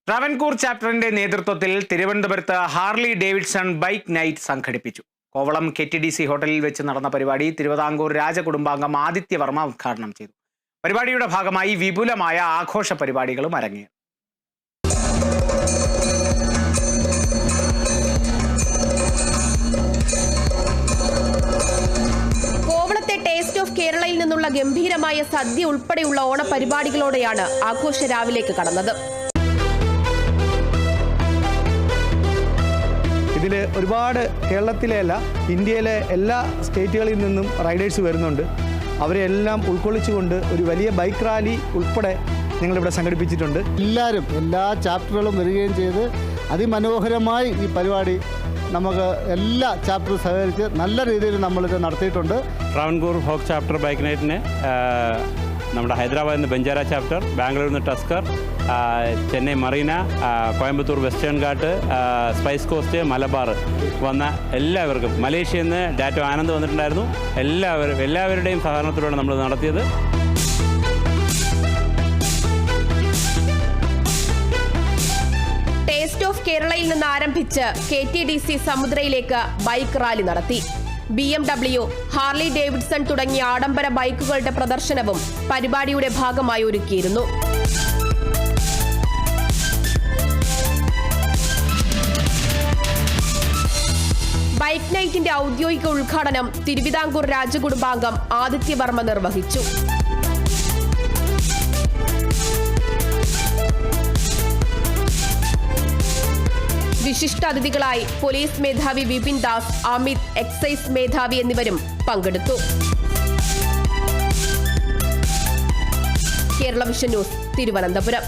ട്രാവൻകൂർ ചാപ്റ്ററിന്റെ നേതൃത്വത്തിൽ തിരുവനന്തപുരത്ത് Harley Davidson bike night സംഘടിപ്പിച്ചു. കോവളം KTDC ഹോട്ടലിൽ വെച്ച് നടന്ന പരിപാടി തിരുവിതാംകൂർ രാജകുടുംബാംഗം ആദിത്യവർമ്മ ഉദ്ഘാടനം ചെയ്തു. പരിപാടിയുടെ ഭാഗമായി വിപുലമായ ആഘോഷ പരിപാടികളും അരങ്ങേറി. കോവളത്തെ ടേസ്റ്റ് ഓഫ് കേരളയിൽ നിന്നുള്ള ഗംഭീരമായ സദ്യ ഉൾപ്പെടെയുള്ള ഓണപരിപാടികളോടെയാണ് ആഘോഷ രാവിലേക്ക് കടന്നത്. ഇതിൽ ഒരുപാട് കേരളത്തിലെ അല്ല ഇന്ത്യയിലെ എല്ലാ സ്റ്റേറ്റുകളിൽ നിന്നും റൈഡേഴ്സ് വരുന്നുണ്ട്. അവരെല്ലാം ഉൾക്കൊള്ളിച്ചുകൊണ്ട് ഒരു വലിയ ബൈക്ക് റാലി ഉൾപ്പെടെ ഞങ്ങളിവിടെ സംഘടിപ്പിച്ചിട്ടുണ്ട്. എല്ലാ ചാപ്റ്ററുകളും വരികയും ചെയ്ത് അതിമനോഹരമായി ഈ പരിപാടി നമുക്ക് എല്ലാ ചാപ്റ്ററും സഹകരിച്ച് നല്ല രീതിയിൽ നമ്മളിത് നടത്തിയിട്ടുണ്ട്. ട്രാവൻകൂർ ഹോക്ക് ചാപ്റ്റർ ബൈക്ക് നൈറ്റിന് നമ്മുടെ ഹൈദരാബാദിൽ നിന്ന് ബഞ്ചാര ചാപ്റ്റർ, ബാംഗ്ലൂരിൽ നിന്ന് tusker, Chennai Marina, Coimbatore western ghat, spice cost, Malabar വന്ന എല്ലാവർക്കും, മലേഷ്യയിൽ നിന്ന് ഡാറ്റോ ആനന്ദ് വന്നിട്ടുണ്ടായിരുന്നു. എല്ലാവരുടെയും സഹകരണത്തിലൂടെ നമ്മൾ നടത്തിയത്. ടേസ്റ്റ് ഓഫ് കേരളയിൽ നിന്ന് ആരംഭിച്ച് KTDC സമുദ്രയിലേക്ക് ബൈക്ക് റാലി നടത്തി. BMW, ഹാർലി ഡേവിഡ്സൺ തുടങ്ങിയ ആഡംബര ബൈക്കുകളുടെ പ്രദർശനവും പരിപാടിയുടെ ഭാഗമായി ഒരുക്കിയിരുന്നു. ബൈക്ക് നൈറ്റിന്റെ ഔദ്യോഗിക ഉദ്ഘാടനം തിരുവിതാംകൂർ രാജകുടുംബാംഗം ആദിത്യവർമ്മ നിർവഹിച്ചു. വിശിഷ്ടാതിഥികളായി പോലീസ് മേധാവി വിപിൻ ദാസ്, അമിത്, എക്സൈസ് മേധാവി എന്നിവരും പങ്കെടുത്തു. Kerala vision news, Thiruvananthapuram.